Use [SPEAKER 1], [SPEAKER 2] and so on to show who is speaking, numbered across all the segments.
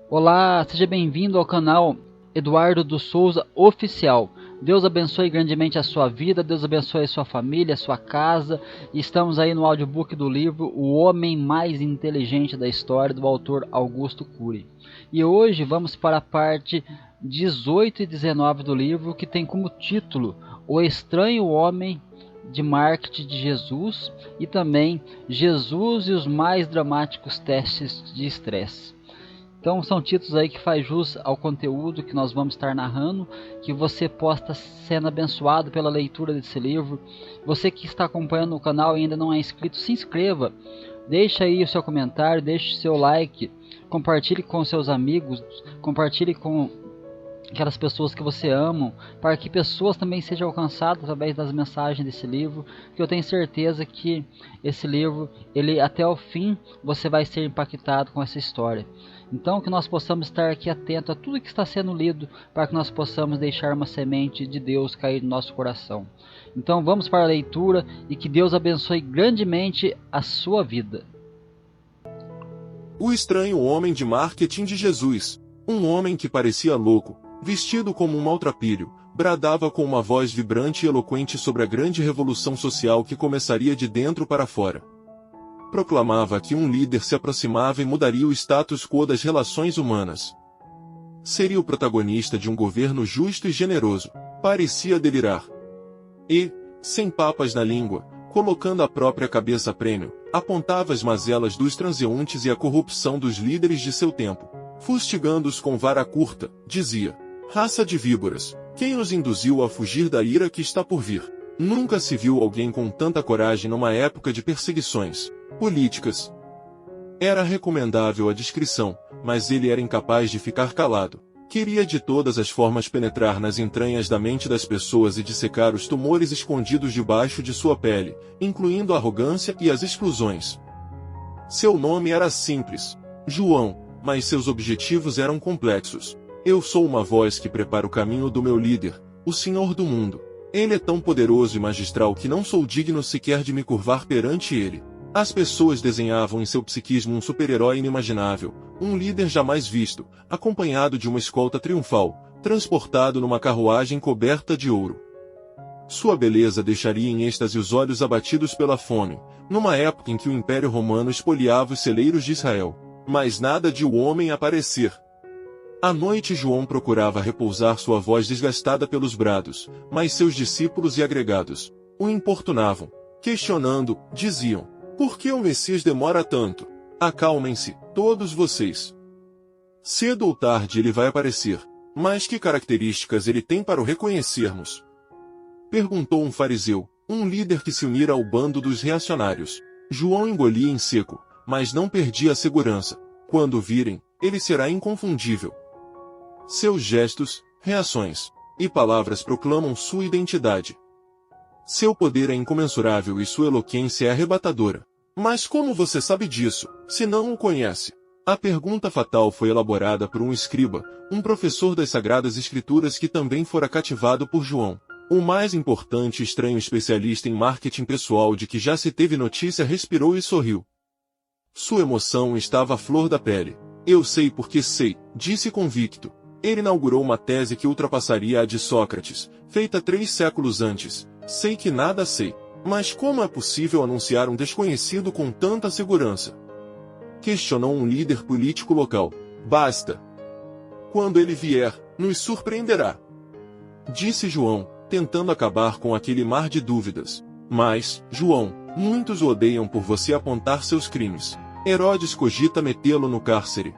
[SPEAKER 1] Olá, seja bem-vindo ao canal Eduardo dos Souza Oficial. Deus abençoe grandemente a sua vida, Deus abençoe a sua família, a sua casa. Estamos aí no audiobook do livro O Homem Mais Inteligente da História, do autor Augusto Cury. E hoje vamos para a parte 18 e 19 do livro, que tem como título O Estranho Homem de Marketing de Jesus e também Jesus e os mais dramáticos testes de estresse. Então são títulos aí que faz jus ao conteúdo que nós vamos estar narrando, que você possa estar sendo abençoado pela leitura desse livro. Você que está acompanhando o canal e ainda não é inscrito, se inscreva, deixe aí o seu comentário, deixe o seu like, compartilhe com seus amigos, compartilhe com aquelas pessoas que você ama, para que pessoas também sejam alcançadas através das mensagens desse livro, que eu tenho certeza que esse livro, ele até o fim, você vai ser impactado com essa história. Então que nós possamos estar aqui atentos a tudo que está sendo lido, para que nós possamos deixar uma semente de Deus cair no nosso coração. Então vamos para a leitura e que Deus abençoe grandemente a sua vida.
[SPEAKER 2] O estranho homem de marketing de Jesus. Um homem que parecia louco, vestido como um maltrapilho, bradava com uma voz vibrante e eloquente sobre a grande revolução social que começaria de dentro para fora. Proclamava que um líder se aproximava e mudaria o status quo das relações humanas. Seria o protagonista de um governo justo e generoso. Parecia delirar. E, sem papas na língua, colocando a própria cabeça a prêmio, apontava as mazelas dos transeuntes e a corrupção dos líderes de seu tempo. Fustigando-os com vara curta, dizia: raça de víboras, quem os induziu a fugir da ira que está por vir? Nunca se viu alguém com tanta coragem numa época de perseguições políticas. Era recomendável a discrição, mas ele era incapaz de ficar calado. Queria de todas as formas penetrar nas entranhas da mente das pessoas e dissecar os tumores escondidos debaixo de sua pele, incluindo a arrogância e as exclusões. Seu nome era simples, João, mas seus objetivos eram complexos. Eu sou uma voz que prepara o caminho do meu líder, o Senhor do mundo. Ele é tão poderoso e magistral que não sou digno sequer de me curvar perante ele. As pessoas desenhavam em seu psiquismo um super-herói inimaginável, um líder jamais visto, acompanhado de uma escolta triunfal, transportado numa carruagem coberta de ouro. Sua beleza deixaria em êxtase os olhos abatidos pela fome, numa época em que o Império Romano espoliava os celeiros de Israel. Mas nada de o homem aparecer. À noite João procurava repousar sua voz desgastada pelos brados, mas seus discípulos e agregados o importunavam. Questionando, diziam: por que o Messias demora tanto? Acalmem-se, todos vocês. Cedo ou tarde ele vai aparecer. Mas que características ele tem para o reconhecermos? Perguntou um fariseu, um líder que se unira ao bando dos reacionários. João engolia em seco, mas não perdia a segurança. Quando o virem, ele será inconfundível. Seus gestos, reações e palavras proclamam sua identidade. Seu poder é incomensurável e sua eloquência é arrebatadora. Mas como você sabe disso, se não o conhece? A pergunta fatal foi elaborada por um escriba, um professor das Sagradas Escrituras que também fora cativado por João. O mais importante e estranho especialista em marketing pessoal de que já se teve notícia respirou e sorriu. Sua emoção estava à flor da pele. Eu sei porque sei, disse convicto. Ele inaugurou uma tese que ultrapassaria a de Sócrates, feita 3 séculos antes. Sei que nada sei. Mas como é possível anunciar um desconhecido com tanta segurança? Questionou um líder político local. Basta. Quando ele vier, nos surpreenderá. Disse João, tentando acabar com aquele mar de dúvidas. Mas, João, muitos o odeiam por você apontar seus crimes. Herodes cogita metê-lo no cárcere.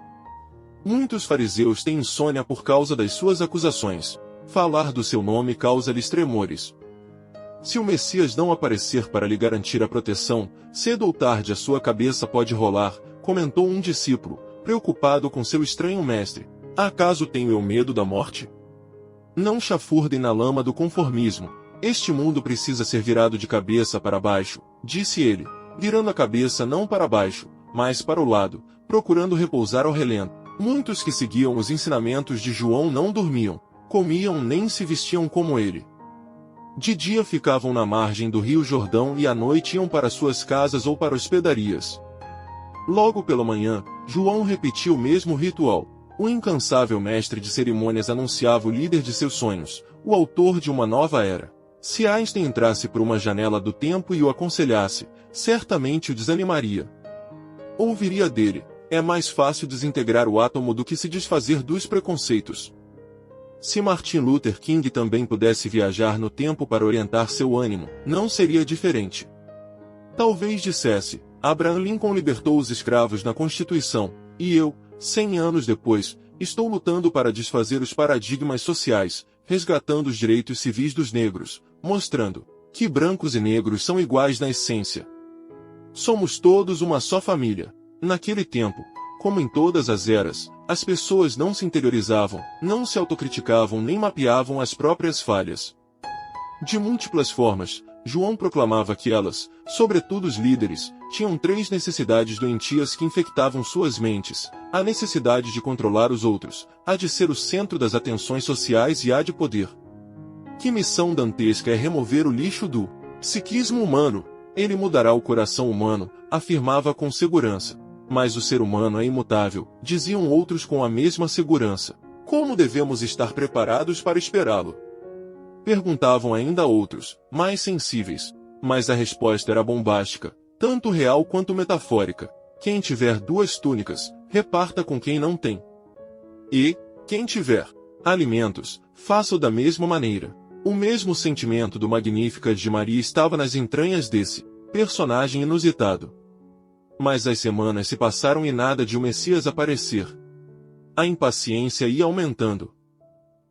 [SPEAKER 2] Muitos fariseus têm insônia por causa das suas acusações. Falar do seu nome causa-lhes tremores. Se o Messias não aparecer para lhe garantir a proteção, cedo ou tarde a sua cabeça pode rolar, comentou um discípulo, preocupado com seu estranho mestre. Acaso tenho eu medo da morte? Não chafurdem na lama do conformismo. Este mundo precisa ser virado de cabeça para baixo, disse ele, virando a cabeça não para baixo, mas para o lado, procurando repousar ao relento. Muitos que seguiam os ensinamentos de João não dormiam, comiam nem se vestiam como ele. De dia ficavam na margem do rio Jordão e à noite iam para suas casas ou para hospedarias. Logo pela manhã, João repetia o mesmo ritual. O incansável mestre de cerimônias anunciava o líder de seus sonhos, o autor de uma nova era. Se Einstein entrasse por uma janela do tempo e o aconselhasse, certamente o desanimaria. Ouviria dele: é mais fácil desintegrar o átomo do que se desfazer dos preconceitos. Se Martin Luther King também pudesse viajar no tempo para orientar seu ânimo, não seria diferente. Talvez dissesse: Abraham Lincoln libertou os escravos na Constituição, e eu, 100 anos depois, estou lutando para desfazer os paradigmas sociais, resgatando os direitos civis dos negros, mostrando que brancos e negros são iguais na essência. Somos todos uma só família. Naquele tempo, como em todas as eras, as pessoas não se interiorizavam, não se autocriticavam nem mapeavam as próprias falhas. De múltiplas formas, João proclamava que elas, sobretudo os líderes, tinham 3 necessidades doentias que infectavam suas mentes: a necessidade de controlar os outros, a de ser o centro das atenções sociais e a de poder. Que missão dantesca é remover o lixo do psiquismo humano! Ele mudará o coração humano, afirmava com segurança. Mas o ser humano é imutável, diziam outros com a mesma segurança. Como devemos estar preparados para esperá-lo? Perguntavam ainda outros, mais sensíveis. Mas a resposta era bombástica, tanto real quanto metafórica. Quem tiver 2 túnicas, reparta com quem não tem. E, quem tiver alimentos, faça-o da mesma maneira. O mesmo sentimento do Magnificat de Maria estava nas entranhas desse personagem inusitado. Mas as semanas se passaram e nada de o Messias aparecer. A impaciência ia aumentando.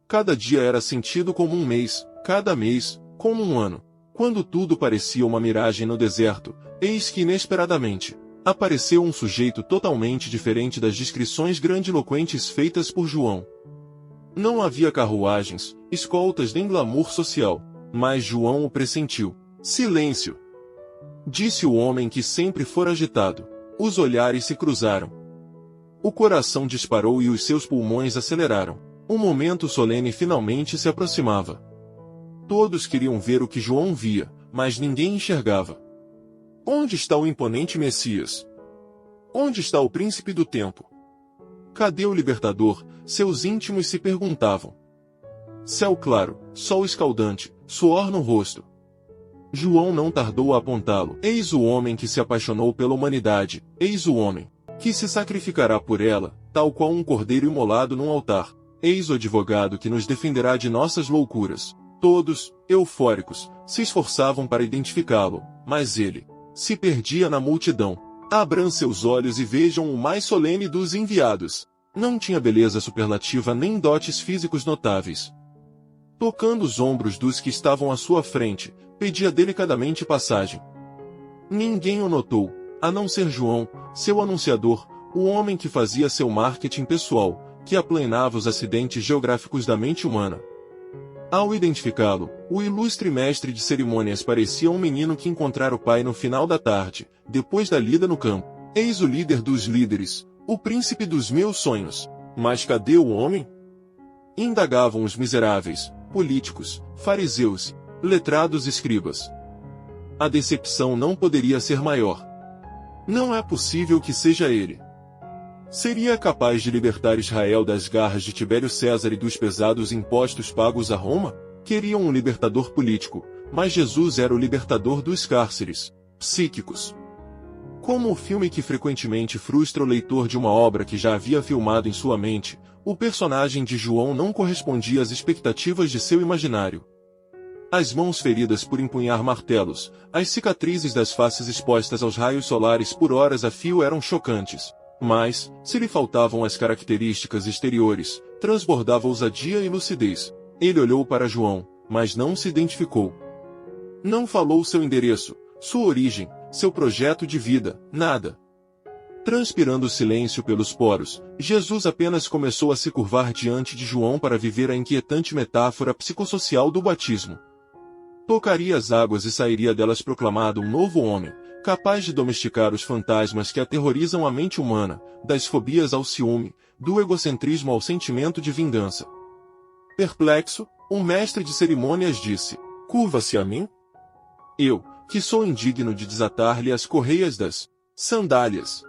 [SPEAKER 2] Cada dia era sentido como um mês, cada mês, como um ano. Quando tudo parecia uma miragem no deserto, eis que inesperadamente apareceu um sujeito totalmente diferente das descrições grandiloquentes feitas por João. Não havia carruagens, escoltas nem glamour social, mas João o pressentiu. Silêncio! Disse o homem que sempre fora agitado. Os olhares se cruzaram. O coração disparou e os seus pulmões aceleraram. Um momento solene finalmente se aproximava. Todos queriam ver o que João via, mas ninguém enxergava. Onde está o imponente Messias? Onde está o príncipe do tempo? Cadê o libertador? Seus íntimos se perguntavam. Céu claro, sol escaldante, suor no rosto. João não tardou a apontá-lo. Eis o homem que se apaixonou pela humanidade, eis o homem que se sacrificará por ela, tal qual um cordeiro imolado num altar. Eis o advogado que nos defenderá de nossas loucuras. Todos, eufóricos, se esforçavam para identificá-lo, mas ele se perdia na multidão. Abram seus olhos e vejam o mais solene dos enviados. Não tinha beleza superlativa nem dotes físicos notáveis. Tocando os ombros dos que estavam à sua frente, pedia delicadamente passagem. Ninguém o notou, a não ser João, seu anunciador, o homem que fazia seu marketing pessoal, que aplanava os acidentes geográficos da mente humana. Ao identificá-lo, o ilustre mestre de cerimônias parecia um menino que encontrara o pai no final da tarde, depois da lida no campo. Eis o líder dos líderes, o príncipe dos meus sonhos. Mas cadê o homem? Indagavam os miseráveis, políticos, fariseus, letrados e escribas. A decepção não poderia ser maior. Não é possível que seja ele. Seria capaz de libertar Israel das garras de Tibério César e dos pesados impostos pagos a Roma? Queriam um libertador político, mas Jesus era o libertador dos cárceres psíquicos. Como o filme que frequentemente frustra o leitor de uma obra que já havia filmado em sua mente, o personagem de João não correspondia às expectativas de seu imaginário. As mãos feridas por empunhar martelos, as cicatrizes das faces expostas aos raios solares por horas a fio eram chocantes. Mas, se lhe faltavam as características exteriores, transbordava ousadia e lucidez. Ele olhou para João, mas não se identificou. Não falou seu endereço, sua origem, seu projeto de vida, nada. Transpirando silêncio pelos poros, Jesus apenas começou a se curvar diante de João para viver a inquietante metáfora psicossocial do batismo. Tocaria as águas e sairia delas proclamado um novo homem, capaz de domesticar os fantasmas que aterrorizam a mente humana, das fobias ao ciúme, do egocentrismo ao sentimento de vingança. Perplexo, um mestre de cerimônias disse: curva-se a mim? Eu, que sou indigno de desatar-lhe as correias das sandálias.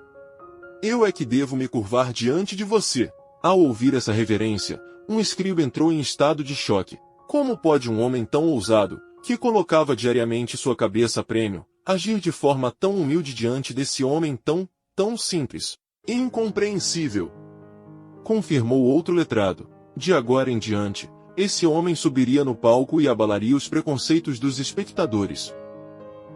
[SPEAKER 2] Eu é que devo me curvar diante de você. Ao ouvir essa reverência, um escriba entrou em estado de choque. Como pode um homem tão ousado, que colocava diariamente sua cabeça a prêmio, agir de forma tão humilde diante desse homem tão simples e incompreensível? Confirmou outro letrado. De agora em diante, esse homem subiria no palco e abalaria os preconceitos dos espectadores.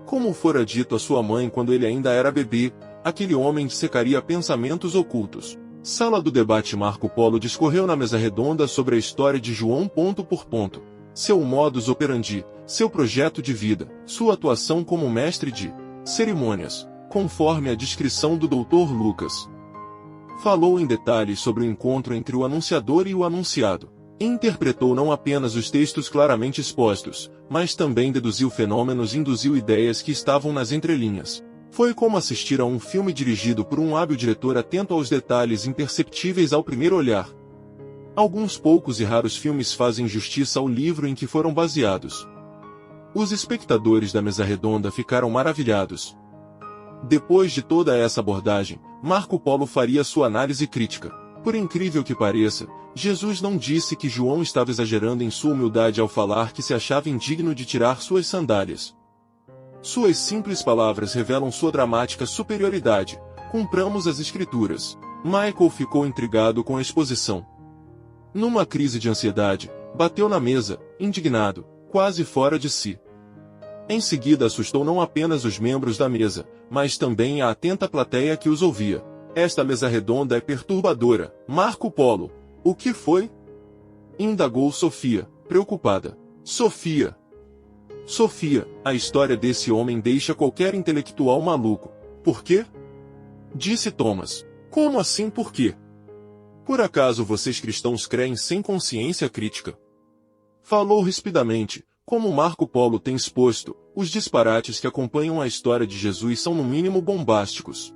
[SPEAKER 2] Como fora dito a sua mãe quando ele ainda era bebê, aquele homem dissecaria pensamentos ocultos. Sala do debate. Marco Polo discorreu na mesa redonda sobre a história de João ponto por ponto, seu modus operandi, seu projeto de vida, sua atuação como mestre de cerimônias, conforme a descrição do Dr. Lucas. Falou em detalhes sobre o encontro entre o anunciador e o anunciado. Interpretou não apenas os textos claramente expostos, mas também deduziu fenômenos e induziu ideias que estavam nas entrelinhas. Foi como assistir a um filme dirigido por um hábil diretor atento aos detalhes imperceptíveis ao primeiro olhar. Alguns poucos e raros filmes fazem justiça ao livro em que foram baseados. Os espectadores da mesa redonda ficaram maravilhados. Depois de toda essa abordagem, Marco Polo faria sua análise crítica. Por incrível que pareça, Jesus não disse que João estava exagerando em sua humildade ao falar que se achava indigno de tirar suas sandálias. Suas simples palavras revelam sua dramática superioridade. Cumpramos as escrituras. Michael ficou intrigado com a exposição. Numa crise de ansiedade, bateu na mesa, indignado, quase fora de si. Em seguida assustou não apenas os membros da mesa, mas também a atenta plateia que os ouvia. Esta mesa redonda é perturbadora. Marco Polo. O que foi? Indagou Sofia, preocupada. Sofia, a história desse homem deixa qualquer intelectual maluco. Por quê? Disse Thomas. Como assim por quê? Por acaso vocês cristãos creem sem consciência crítica? Falou rispidamente. Como Marco Polo tem exposto, os disparates que acompanham a história de Jesus são no mínimo bombásticos.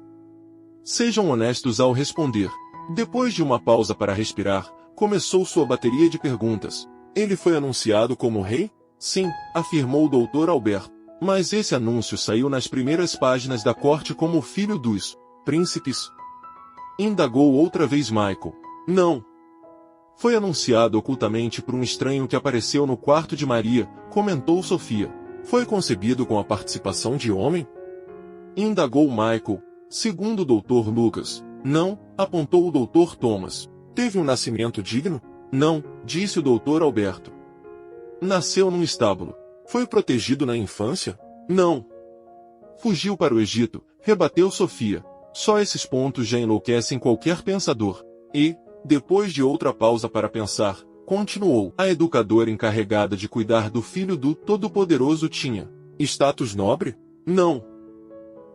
[SPEAKER 2] Sejam honestos ao responder. Depois de uma pausa para respirar, começou sua bateria de perguntas. Ele foi anunciado como rei? Sim, afirmou o Dr. Alberto. Mas esse anúncio saiu nas primeiras páginas da corte como filho dos príncipes? Indagou outra vez Michael. Não. Foi anunciado ocultamente por um estranho que apareceu no quarto de Maria, comentou Sofia. Foi concebido com a participação de homem? Indagou Michael. Segundo o Dr. Lucas. Não, apontou o Dr. Thomas. Teve um nascimento digno? Não, disse o Dr. Alberto. Nasceu num estábulo. Foi protegido na infância? Não. Fugiu para o Egito, rebateu Sofia. Só esses pontos já enlouquecem qualquer pensador. E, depois de outra pausa para pensar, continuou. A educadora encarregada de cuidar do filho do Todo-Poderoso tinha status nobre? Não.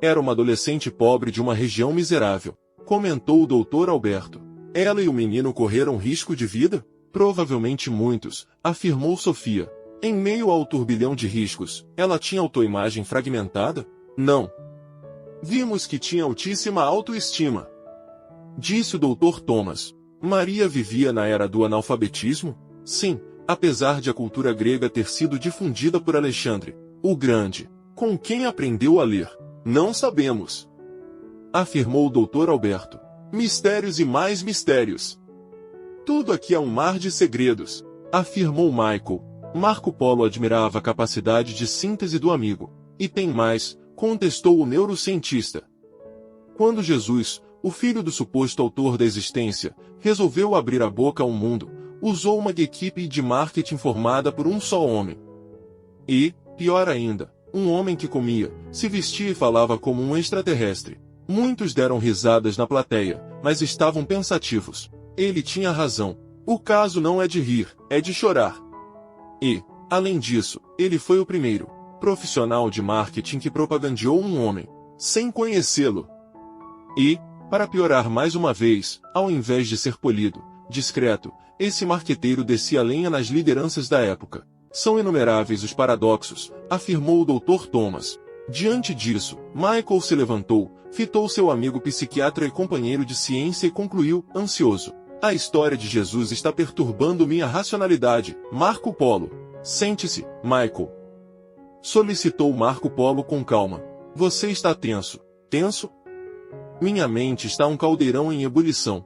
[SPEAKER 2] Era uma adolescente pobre de uma região miserável, comentou o Dr. Alberto. Ela e o menino correram risco de vida? Provavelmente muitos, afirmou Sofia. Em meio ao turbilhão de riscos, ela tinha autoimagem fragmentada? Não. Vimos que tinha altíssima autoestima, disse o Dr. Thomas. Maria vivia na era do analfabetismo? Sim, apesar de a cultura grega ter sido difundida por Alexandre o Grande. Com quem aprendeu a ler? Não sabemos, afirmou o Dr. Alberto. Mistérios e mais mistérios. Tudo aqui é um mar de segredos, afirmou Michael. Marco Polo admirava a capacidade de síntese do amigo. E tem mais, contestou o neurocientista. Quando Jesus, o filho do suposto autor da existência, resolveu abrir a boca ao mundo, usou uma equipe de marketing formada por um só homem. E, pior ainda, um homem que comia, se vestia e falava como um extraterrestre. Muitos deram risadas na plateia, mas estavam pensativos. Ele tinha razão. O caso não é de rir, é de chorar. E, além disso, ele foi o primeiro profissional de marketing que propagandeou um homem, sem conhecê-lo. E, para piorar mais uma vez, ao invés de ser polido, discreto, esse marqueteiro descia a lenha nas lideranças da época. São inumeráveis os paradoxos, afirmou o Dr. Thomas. Diante disso, Michael se levantou, fitou seu amigo psiquiatra e companheiro de ciência e concluiu, ansioso. A história de Jesus está perturbando minha racionalidade. Marco Polo. Sente-se, Michael. Solicitou Marco Polo com calma. Você está tenso. Tenso? Minha mente está um caldeirão em ebulição.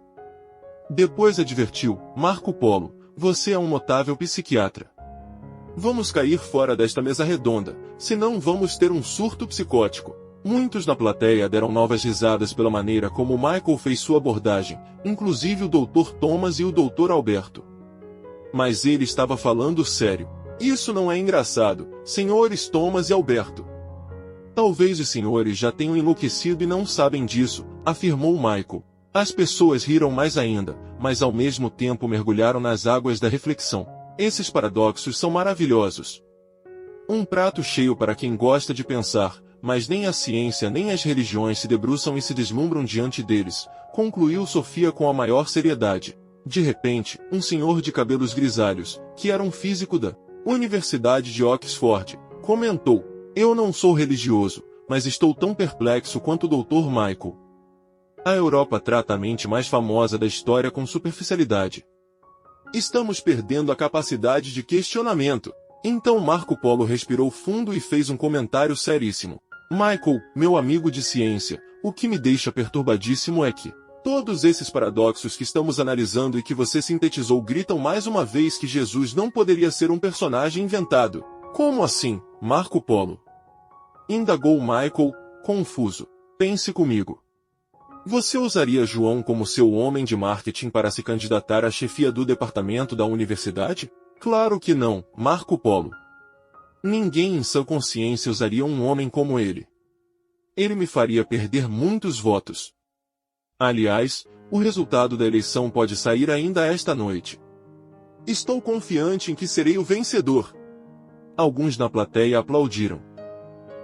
[SPEAKER 2] Depois advertiu: Marco Polo, você é um notável psiquiatra. Vamos cair fora desta mesa redonda, senão vamos ter um surto psicótico. Muitos na plateia deram novas risadas pela maneira como Michael fez sua abordagem, inclusive o Dr. Thomas e o Dr. Alberto. Mas ele estava falando sério. Isso não é engraçado, senhores Thomas e Alberto. Talvez os senhores já tenham enlouquecido e não sabem disso, afirmou Michael. As pessoas riram mais ainda, mas ao mesmo tempo mergulharam nas águas da reflexão. Esses paradoxos são maravilhosos. Um prato cheio para quem gosta de pensar, mas nem a ciência nem as religiões se debruçam e se deslumbram diante deles, concluiu Sofia com a maior seriedade. De repente, um senhor de cabelos grisalhos, que era um físico da Universidade de Oxford, comentou: Eu não sou religioso, mas estou tão perplexo quanto o Dr. Michael. A Europa trata a mente mais famosa da história com superficialidade. Estamos perdendo a capacidade de questionamento. Então Marco Polo respirou fundo e fez um comentário seríssimo. Michael, meu amigo de ciência, o que me deixa perturbadíssimo é que todos esses paradoxos que estamos analisando e que você sintetizou gritam mais uma vez que Jesus não poderia ser um personagem inventado. Como assim, Marco Polo? Indagou Michael, confuso. Pense comigo. Você usaria João como seu homem de marketing para se candidatar à chefia do departamento da universidade? Claro que não, Marco Polo. Ninguém em sã consciência usaria um homem como ele. Ele me faria perder muitos votos. Aliás, o resultado da eleição pode sair ainda esta noite. Estou confiante em que serei o vencedor. Alguns na plateia aplaudiram.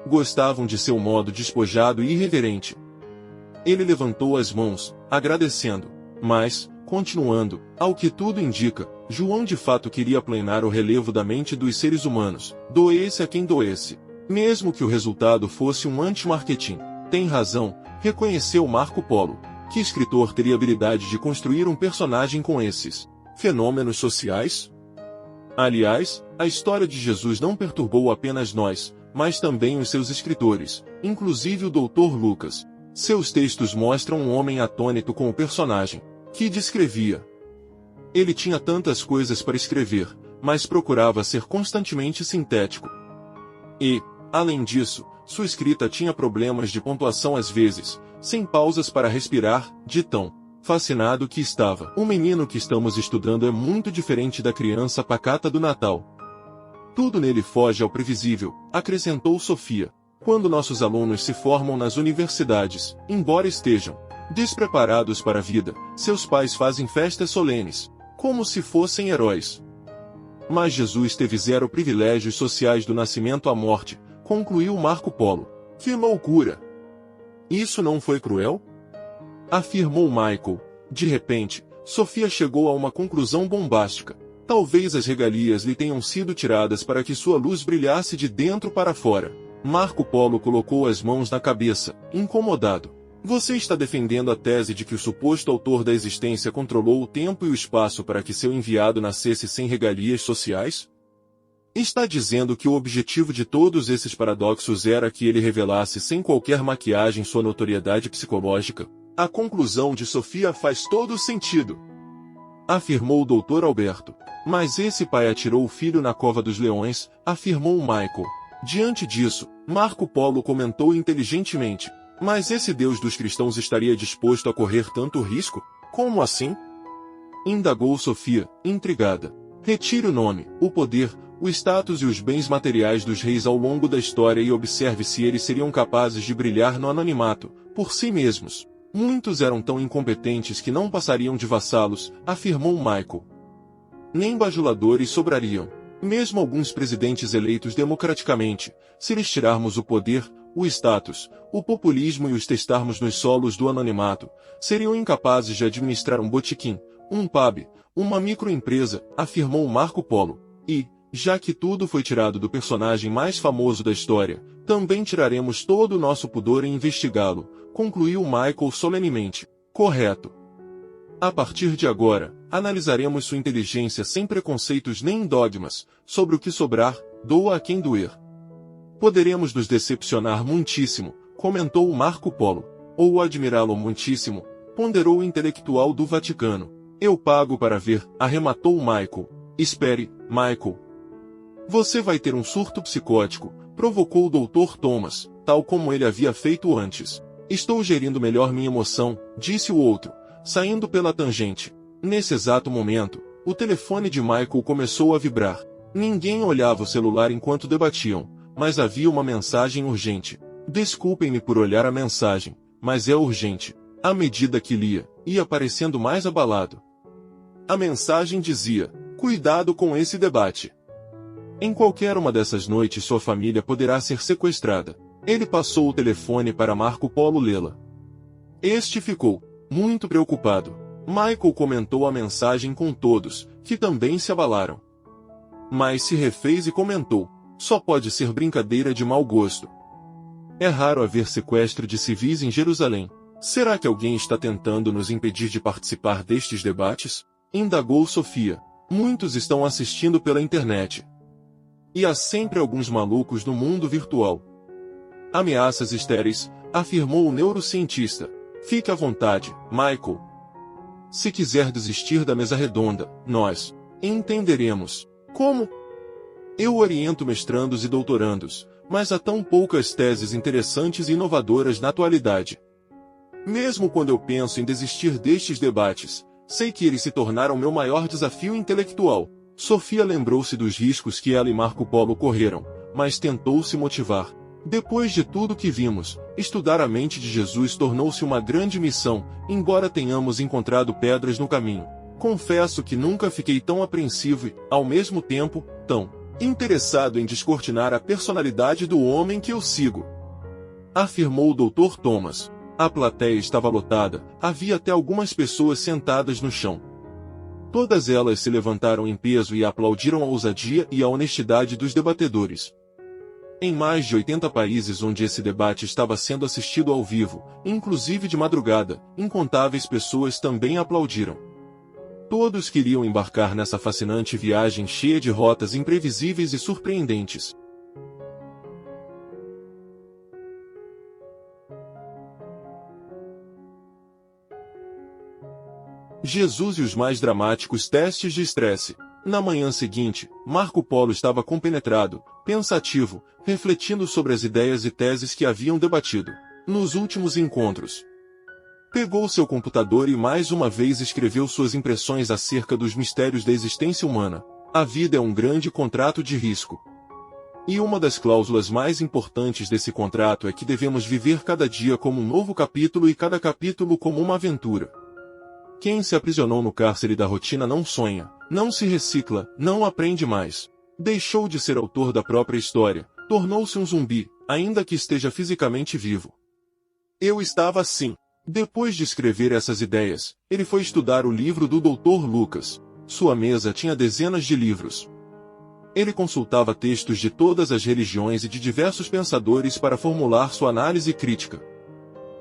[SPEAKER 2] Gostavam de seu modo despojado e irreverente. Ele levantou as mãos, agradecendo, mas, continuando, ao que tudo indica, João de fato queria aplanar o relevo da mente dos seres humanos, doesse a quem doesse. Mesmo que o resultado fosse um anti-marketing. Tem razão, reconheceu Marco Polo. Que escritor teria habilidade de construir um personagem com esses fenômenos sociais? Aliás, a história de Jesus não perturbou apenas nós, mas também os seus escritores, inclusive o Dr. Lucas. Seus textos mostram um homem atônito com o personagem, que descrevia. Ele tinha tantas coisas para escrever, mas procurava ser constantemente sintético. E, além disso, sua escrita tinha problemas de pontuação às vezes, sem pausas para respirar, de tão fascinado que estava. O menino que estamos estudando é muito diferente da criança pacata do Natal. Tudo nele foge ao previsível, acrescentou Sofia. Quando nossos alunos se formam nas universidades, embora estejam despreparados para a vida, seus pais fazem festas solenes, como se fossem heróis. Mas Jesus teve zero privilégios sociais do nascimento à morte, concluiu Marco Polo. Que loucura! Isso não foi cruel? Afirmou Michael. De repente, Sofia chegou a uma conclusão bombástica. Talvez as regalias lhe tenham sido tiradas para que sua luz brilhasse de dentro para fora. Marco Polo colocou as mãos na cabeça, incomodado. Você está defendendo a tese de que o suposto autor da existência controlou o tempo e o espaço para que seu enviado nascesse sem regalias sociais? Está dizendo que o objetivo de todos esses paradoxos era que ele revelasse sem qualquer maquiagem sua notoriedade psicológica? A conclusão de Sofia faz todo sentido, afirmou o Dr. Alberto. Mas esse pai atirou o filho na cova dos leões, afirmou Michael. Diante disso, Marco Polo comentou inteligentemente. Mas esse Deus dos cristãos estaria disposto a correr tanto risco? Como assim? Indagou Sofia, intrigada. Retire o nome, o poder, o status e os bens materiais dos reis ao longo da história e observe se eles seriam capazes de brilhar no anonimato, por si mesmos. Muitos eram tão incompetentes que não passariam de vassalos, afirmou Michael. Nem bajuladores sobrariam. Mesmo alguns presidentes eleitos democraticamente, se lhes tirarmos o poder, o status, o populismo e os testarmos nos solos do anonimato, seriam incapazes de administrar um botequim, um pub, uma microempresa, afirmou Marco Polo. E, já que tudo foi tirado do personagem mais famoso da história, também tiraremos todo o nosso pudor em investigá-lo, concluiu Michael solenemente. Correto. A partir de agora, analisaremos sua inteligência sem preconceitos nem dogmas, sobre o que sobrar, doa a quem doer. Poderemos nos decepcionar muitíssimo, comentou Marco Polo, ou admirá-lo muitíssimo, ponderou o intelectual do Vaticano. Eu pago para ver, arrematou Michael. Espere, Michael. Você vai ter um surto psicótico, provocou o Dr. Thomas, tal como ele havia feito antes. Estou gerindo melhor minha emoção, disse o outro, saindo pela tangente. Nesse exato momento, o telefone de Michael começou a vibrar. Ninguém olhava o celular enquanto debatiam, mas havia uma mensagem urgente. Desculpem-me por olhar a mensagem, mas é urgente. À medida que lia, ia parecendo mais abalado. A mensagem dizia: cuidado com esse debate. Em qualquer uma dessas noites sua família poderá ser sequestrada. Ele passou o telefone para Marco Polo lê-la. Este ficou muito preocupado. Michael comentou a mensagem com todos, que também se abalaram. Mas se refez e comentou: só pode ser brincadeira de mau gosto. É raro haver sequestro de civis em Jerusalém. Será que alguém está tentando nos impedir de participar destes debates? Indagou Sofia. Muitos estão assistindo pela internet. E há sempre alguns malucos no mundo virtual. Ameaças estéreis, afirmou o neurocientista. Fique à vontade, Michael. Se quiser desistir da mesa redonda, nós entenderemos. Como? Eu oriento mestrandos e doutorandos, mas há tão poucas teses interessantes e inovadoras na atualidade. Mesmo quando eu penso em desistir destes debates, sei que eles se tornaram meu maior desafio intelectual. Sofia lembrou-se dos riscos que ela e Marco Polo correram, mas tentou se motivar. Depois de tudo que vimos, estudar a mente de Jesus tornou-se uma grande missão, embora tenhamos encontrado pedras no caminho. Confesso que nunca fiquei tão apreensivo e, ao mesmo tempo, tão interessado em descortinar a personalidade do homem que eu sigo. Afirmou o Dr. Thomas. A plateia estava lotada, havia até algumas pessoas sentadas no chão. Todas elas se levantaram em peso e aplaudiram a ousadia e a honestidade dos debatedores. Em mais de 80 países onde esse debate estava sendo assistido ao vivo, inclusive de madrugada, incontáveis pessoas também aplaudiram. Todos queriam embarcar nessa fascinante viagem cheia de rotas imprevisíveis e surpreendentes. Jesus e os mais dramáticos testes de estresse. Na manhã seguinte, Marco Polo estava compenetrado, pensativo, refletindo sobre as ideias e teses que haviam debatido nos últimos encontros. Pegou seu computador e mais uma vez escreveu suas impressões acerca dos mistérios da existência humana. A vida é um grande contrato de risco. E uma das cláusulas mais importantes desse contrato é que devemos viver cada dia como um novo capítulo e cada capítulo como uma aventura. Quem se aprisionou no cárcere da rotina não sonha, não se recicla, não aprende mais. Deixou de ser autor da própria história, tornou-se um zumbi, ainda que esteja fisicamente vivo. Eu estava assim. Depois de escrever essas ideias, ele foi estudar o livro do Dr. Lucas. Sua mesa tinha dezenas de livros. Ele consultava textos de todas as religiões e de diversos pensadores para formular sua análise crítica.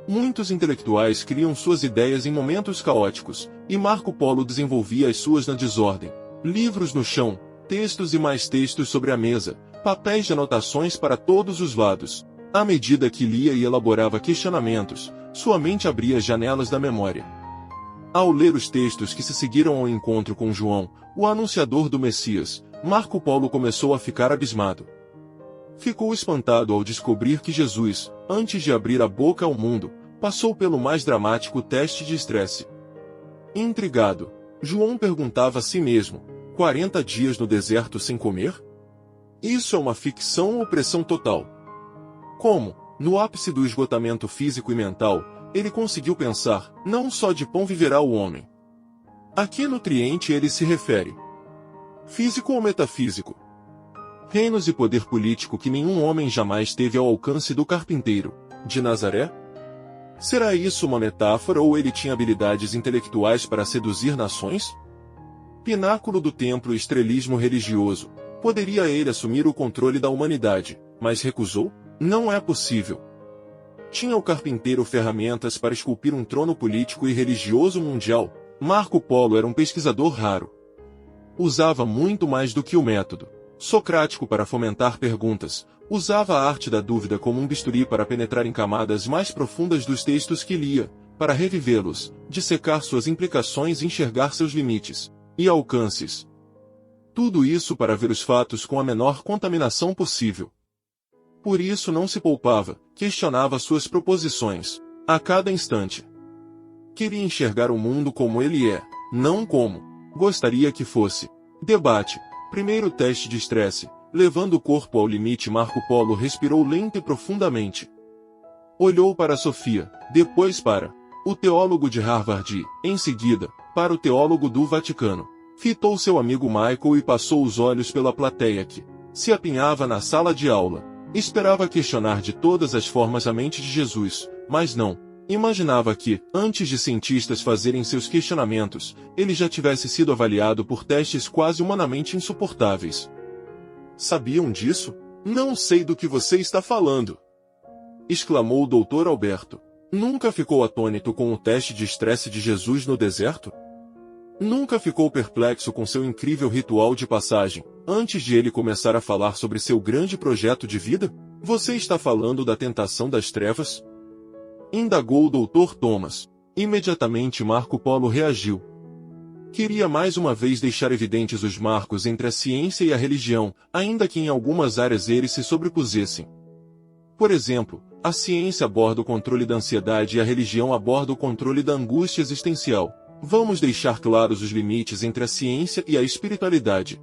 [SPEAKER 2] Muitos intelectuais criam suas ideias em momentos caóticos, e Marco Polo desenvolvia as suas na desordem. Livros no chão, textos e mais textos sobre a mesa, papéis de anotações para todos os lados. À medida que lia e elaborava questionamentos, sua mente abria as janelas da memória. Ao ler os textos que se seguiram ao encontro com João, o anunciador do Messias, Marco Polo começou a ficar abismado. Ficou espantado ao descobrir que Jesus, antes de abrir a boca ao mundo, passou pelo mais dramático teste de estresse. Intrigado, João perguntava a si mesmo: 40 dias no deserto sem comer? Isso é uma ficção ou pressão total? Como, no ápice do esgotamento físico e mental, ele conseguiu pensar: não só de pão viverá o homem. A que nutriente ele se refere? Físico ou metafísico? Reinos e poder político que nenhum homem jamais teve ao alcance do carpinteiro de Nazaré? Será isso uma metáfora ou ele tinha habilidades intelectuais para seduzir nações? Pináculo do templo e estrelismo religioso, poderia ele assumir o controle da humanidade, mas recusou? Não é possível. Tinha o carpinteiro ferramentas para esculpir um trono político e religioso mundial? Marco Polo era um pesquisador raro. Usava muito mais do que o método socrático para fomentar perguntas, usava a arte da dúvida como um bisturi para penetrar em camadas mais profundas dos textos que lia, para revivê-los, dissecar suas implicações e enxergar seus limites e alcances. Tudo isso para ver os fatos com a menor contaminação possível. Por isso não se poupava, questionava suas proposições, a cada instante. Queria enxergar o mundo como ele é, não como gostaria que fosse. Debate. Primeiro teste de estresse. Levando o corpo ao limite, Marco Polo respirou lenta e profundamente. Olhou para Sofia, depois para o teólogo de Harvard e, em seguida, para o teólogo do Vaticano. Fitou seu amigo Michael e passou os olhos pela plateia que se apinhava na sala de aula. Esperava questionar de todas as formas a mente de Jesus, mas não. Imaginava que, antes de cientistas fazerem seus questionamentos, ele já tivesse sido avaliado por testes quase humanamente insuportáveis. Sabiam disso? Não sei do que você está falando, exclamou o Dr. Alberto. Nunca ficou atônito com o teste de estresse de Jesus no deserto? Nunca ficou perplexo com seu incrível ritual de passagem, antes de ele começar a falar sobre seu grande projeto de vida? Você está falando da tentação das trevas? Indagou o Dr. Thomas. Imediatamente Marco Polo reagiu. Queria mais uma vez deixar evidentes os marcos entre a ciência e a religião, ainda que em algumas áreas eles se sobrepusessem. Por exemplo, a ciência aborda o controle da ansiedade e a religião aborda o controle da angústia existencial. Vamos deixar claros os limites entre a ciência e a espiritualidade.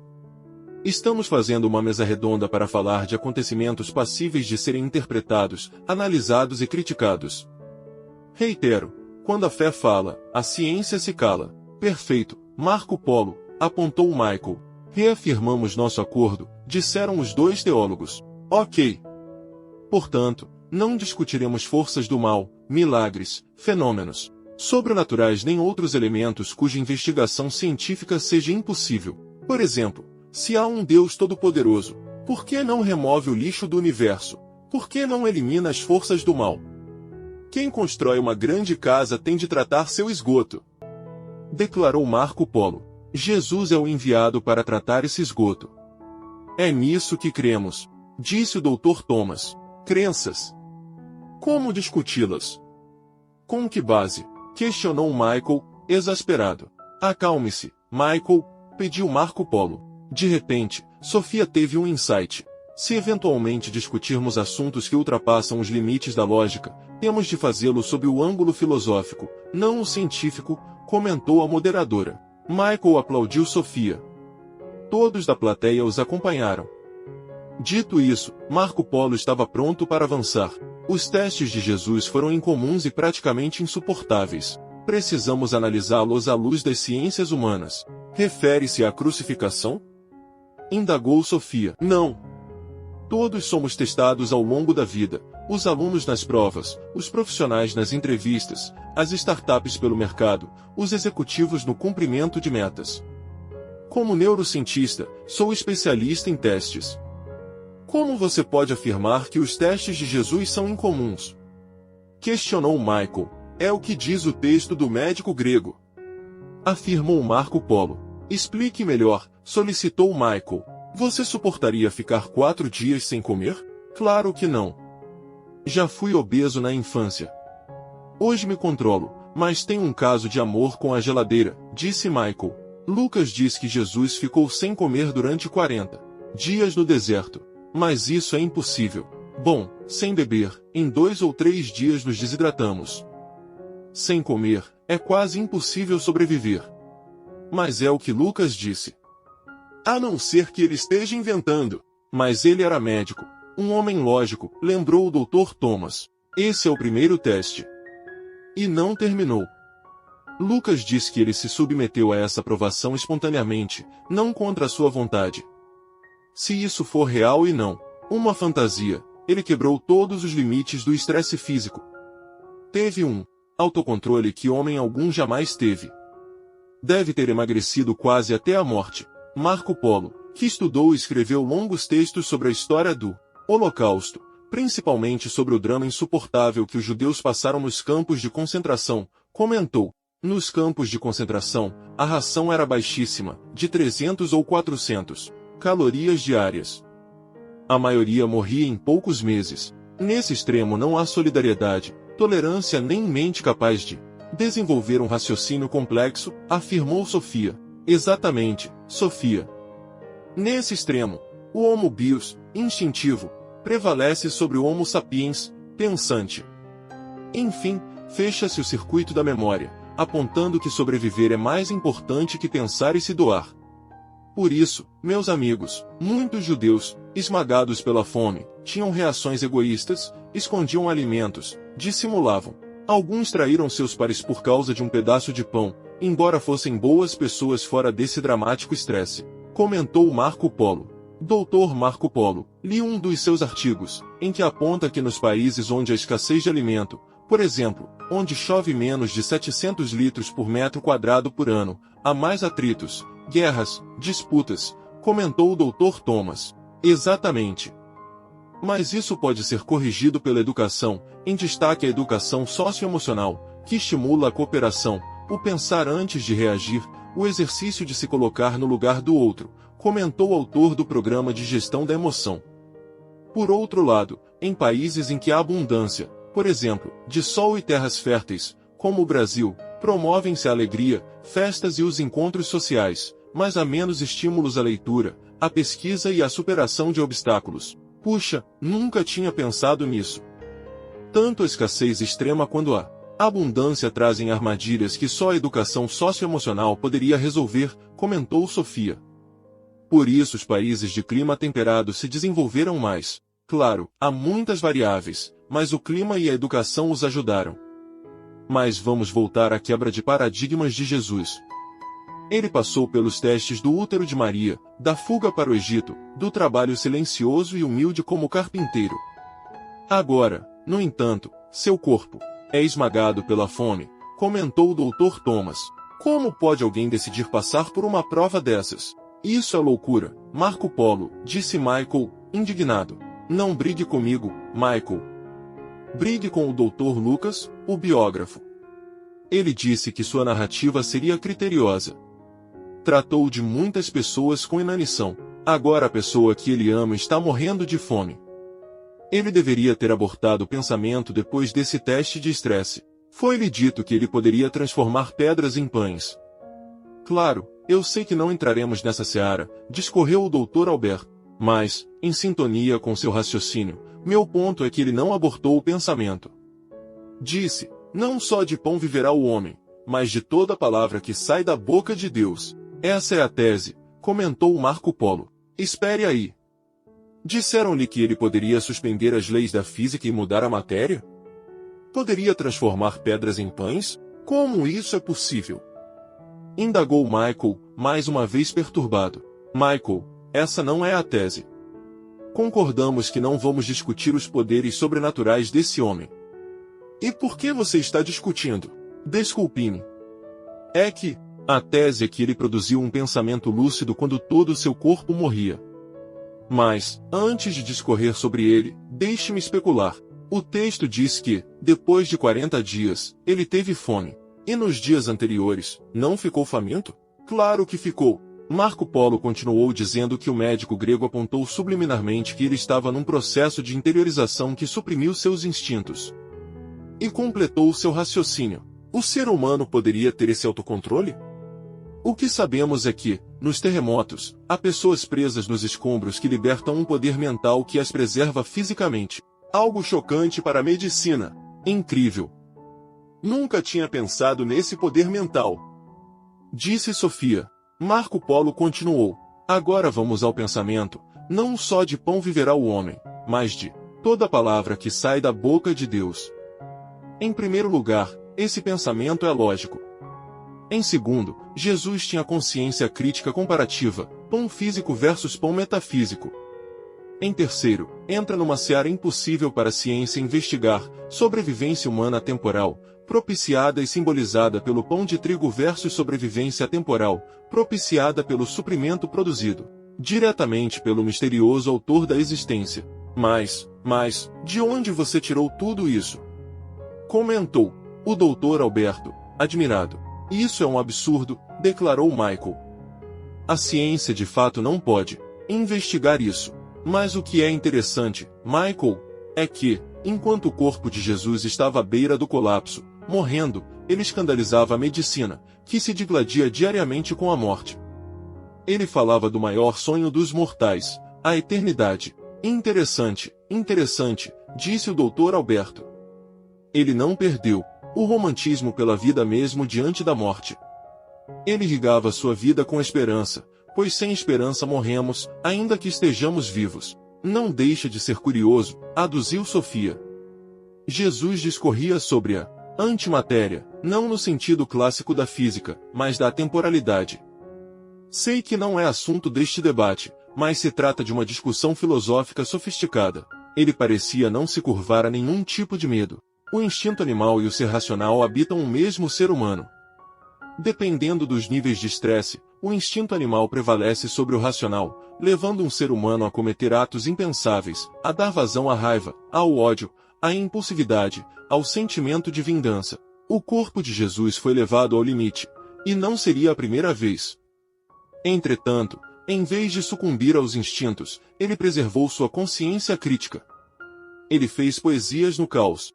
[SPEAKER 2] Estamos fazendo uma mesa redonda para falar de acontecimentos passíveis de serem interpretados, analisados e criticados. Reitero, quando a fé fala, a ciência se cala. Perfeito, Marco Polo, apontou Michael. Reafirmamos nosso acordo, disseram os dois teólogos. Ok. Portanto, não discutiremos forças do mal, milagres, fenômenos sobrenaturais nem outros elementos cuja investigação científica seja impossível. Por exemplo, se há um Deus todo-poderoso, por que não remove o lixo do universo? Por que não elimina as forças do mal? Quem constrói uma grande casa tem de tratar seu esgoto, declarou Marco Polo. Jesus é o enviado para tratar esse esgoto. É nisso que cremos, disse o Dr. Thomas. Crenças. Como discuti-las? Com que base? Questionou Michael, exasperado. Acalme-se, Michael, pediu Marco Polo. De repente, Sofia teve um insight. Se eventualmente discutirmos assuntos que ultrapassam os limites da lógica, temos de fazê-lo sob o ângulo filosófico, não o científico, comentou a moderadora. Michael aplaudiu Sofia. Todos da plateia os acompanharam. Dito isso, Marco Polo estava pronto para avançar. Os testes de Jesus foram incomuns e praticamente insuportáveis. Precisamos analisá-los à luz das ciências humanas. Refere-se à crucificação? Indagou Sofia. Não. Todos somos testados ao longo da vida. Os alunos nas provas, os profissionais nas entrevistas, as startups pelo mercado, os executivos no cumprimento de metas. Como neurocientista, sou especialista em testes. Como você pode afirmar que os testes de Jesus são incomuns? Questionou Michael. É o que diz o texto do médico grego, afirmou Marco Polo. Explique melhor, solicitou Michael. Você suportaria ficar 4 dias sem comer? Claro que não. Já fui obeso na infância. Hoje me controlo, mas tenho um caso de amor com a geladeira, disse Michael. Lucas diz que Jesus ficou sem comer durante 40 dias no deserto. Mas isso é impossível. Bom, sem beber, em 2 ou 3 dias nos desidratamos. Sem comer, é quase impossível sobreviver. Mas é o que Lucas disse. A não ser que ele esteja inventando. Mas ele era médico, um homem lógico, lembrou o Dr. Thomas. Esse é o primeiro teste. E não terminou. Lucas diz que ele se submeteu a essa provação espontaneamente, não contra a sua vontade. Se isso for real e não uma fantasia, ele quebrou todos os limites do estresse físico. Teve um autocontrole que homem algum jamais teve. Deve ter emagrecido quase até a morte. Marco Polo, que estudou e escreveu longos textos sobre a história do Holocausto, principalmente sobre o drama insuportável que os judeus passaram nos campos de concentração, comentou. Nos campos de concentração, a ração era baixíssima, de 300 ou 400 calorias diárias. A maioria morria em poucos meses. Nesse extremo não há solidariedade, tolerância nem mente capaz de Desenvolver um raciocínio complexo, afirmou Sofia. Exatamente, Sofia. Nesse extremo, o Homo bios, instintivo, prevalece sobre o Homo sapiens, pensante. Enfim, fecha-se o circuito da memória, apontando que sobreviver é mais importante que pensar e se doar. Por isso, meus amigos, muitos judeus, esmagados pela fome, tinham reações egoístas, escondiam alimentos, dissimulavam. Alguns traíram seus pares por causa de um pedaço de pão, embora fossem boas pessoas fora desse dramático estresse, comentou Marco Polo. Dr. Marco Polo, li um dos seus artigos, em que aponta que nos países onde há escassez de alimento, por exemplo, onde chove menos de 700 litros por metro quadrado por ano, há mais atritos, guerras, disputas, comentou o Dr. Thomas. Exatamente. Mas isso pode ser corrigido pela educação, em destaque a educação socioemocional, que estimula a cooperação, o pensar antes de reagir, o exercício de se colocar no lugar do outro, comentou o autor do programa de gestão da emoção. Por outro lado, em países em que há abundância, por exemplo, de sol e terras férteis, como o Brasil, promovem-se a alegria, festas e os encontros sociais, mas há menos estímulos à leitura, à pesquisa e à superação de obstáculos. Puxa, nunca tinha pensado nisso. Tanto a escassez extrema quanto a abundância trazem armadilhas que só a educação socioemocional poderia resolver, comentou Sofia. Por isso os países de clima temperado se desenvolveram mais. Claro, há muitas variáveis, mas o clima e a educação os ajudaram. Mas vamos voltar à quebra de paradigmas de Jesus. Ele passou pelos testes do útero de Maria, da fuga para o Egito, do trabalho silencioso e humilde como carpinteiro. Agora, no entanto, seu corpo é esmagado pela fome, comentou o Dr. Thomas. Como pode alguém decidir passar por uma prova dessas? Isso é loucura, Marco Polo, disse Michael, indignado. Não brigue comigo, Michael. Brigue com o Dr. Lucas, o biógrafo. Ele disse que sua narrativa seria criteriosa. Tratou de muitas pessoas com inanição. Agora a pessoa que ele ama está morrendo de fome. Ele deveria ter abortado o pensamento depois desse teste de estresse. Foi-lhe dito que ele poderia transformar pedras em pães. Claro, eu sei que não entraremos nessa seara, discorreu o Dr. Alberto. Mas, em sintonia com seu raciocínio, meu ponto é que ele não abortou o pensamento. Disse, não só de pão viverá o homem, mas de toda palavra que sai da boca de Deus. Essa é a tese, comentou Marco Polo. Espere aí. Disseram-lhe que ele poderia suspender as leis da física e mudar a matéria? Poderia transformar pedras em pães? Como isso é possível? Indagou Michael, mais uma vez perturbado. Michael, essa não é a tese. Concordamos que não vamos discutir os poderes sobrenaturais desse homem. E por que você está discutindo? Desculpe-me. É que, a tese é que ele produziu um pensamento lúcido quando todo o seu corpo morria. Mas, antes de discorrer sobre ele, deixe-me especular. O texto diz que, depois de 40 dias, ele teve fome. E nos dias anteriores, não ficou faminto? Claro que ficou. Marco Polo continuou dizendo que o médico grego apontou subliminarmente que ele estava num processo de interiorização que suprimiu seus instintos. E completou seu raciocínio. O ser humano poderia ter esse autocontrole? O que sabemos é que, nos terremotos, há pessoas presas nos escombros que libertam um poder mental que as preserva fisicamente. Algo chocante para a medicina. Incrível. Nunca tinha pensado nesse poder mental. Disse Sofia. Marco Polo continuou. Agora vamos ao pensamento. Não só de pão viverá o homem, mas de toda palavra que sai da boca de Deus. Em primeiro lugar, esse pensamento é lógico. Em segundo, Jesus tinha consciência crítica comparativa, pão físico versus pão metafísico. Em terceiro, entra numa seara impossível para a ciência investigar, sobrevivência humana temporal, propiciada e simbolizada pelo pão de trigo versus sobrevivência temporal, propiciada pelo suprimento produzido diretamente pelo misterioso autor da existência. Mas, de onde você tirou tudo isso? Comentou o Dr. Alberto, admirado. Isso é um absurdo, declarou Michael. A ciência de fato não pode investigar isso. Mas o que é interessante, Michael, é que, enquanto o corpo de Jesus estava à beira do colapso, morrendo, Ele escandalizava a medicina, que se digladia diariamente com a morte. Ele falava do maior sonho dos mortais, a eternidade. Interessante, interessante, disse o Dr. Alberto. Ele não perdeu o romantismo pela vida mesmo diante da morte. Ele irrigava sua vida com esperança, pois sem esperança morremos, ainda que estejamos vivos. Não deixa de ser curioso, aduziu Sofia. Jesus discorria sobre a antimatéria, não no sentido clássico da física, mas da temporalidade. Sei que não é assunto deste debate, mas se trata de uma discussão filosófica sofisticada. Ele parecia não se curvar a nenhum tipo de medo. O instinto animal e o ser racional habitam o mesmo ser humano. Dependendo dos níveis de estresse, o instinto animal prevalece sobre o racional, levando um ser humano a cometer atos impensáveis, a dar vazão à raiva, ao ódio, à impulsividade, ao sentimento de vingança. O corpo de Jesus foi levado ao limite, e não seria a primeira vez. Entretanto, em vez de sucumbir aos instintos, ele preservou sua consciência crítica. Ele fez poesias no caos.